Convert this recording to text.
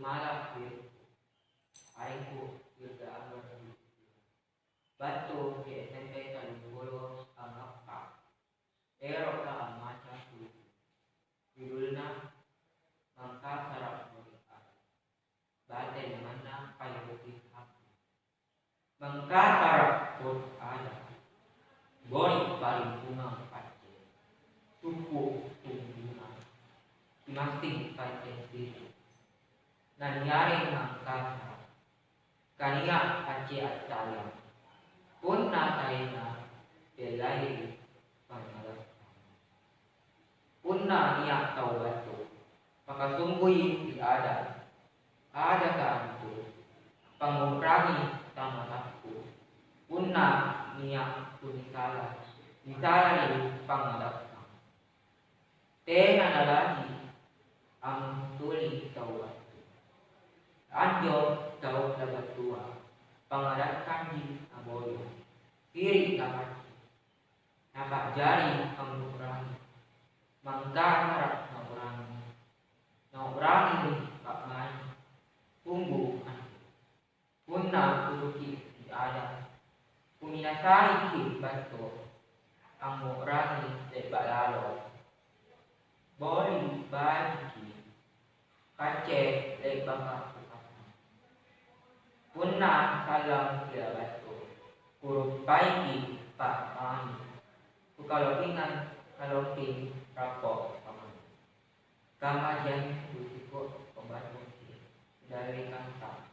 tumalak aingku juga amar batu di SMP Kalibolo Angapa Ero ka maca tu judulnya Mangka Sarap Murikat Bate mana Payuti Hati Mangka Sarap Murikat Boni paling bunga pace Suku tungguna Masing pace diri Nangyari mangka sarap Kaniya pace at sayang Punna tayo na belay pangalap. Punna niya tawbato. Pakasunggoy di ada. Ada ka anto. Pangumprani tamalapko. Punna niya tunisala. Nisala ni pangalap. Tena nalagi ang tuli tawbato. Anjo daw labatua. Pangalat kanji aboyo kiri kapan nampak jari pengurangi mangka harap naurangi pak mai punggu punna kuduki di ada kuminasai ki bato angurangi lebak lalo boli bagi kace lebak punna salam dia batu huruf baiki pak mani kalau ingat kalau ping rapok paman kamajan busiko pembantu dari kantor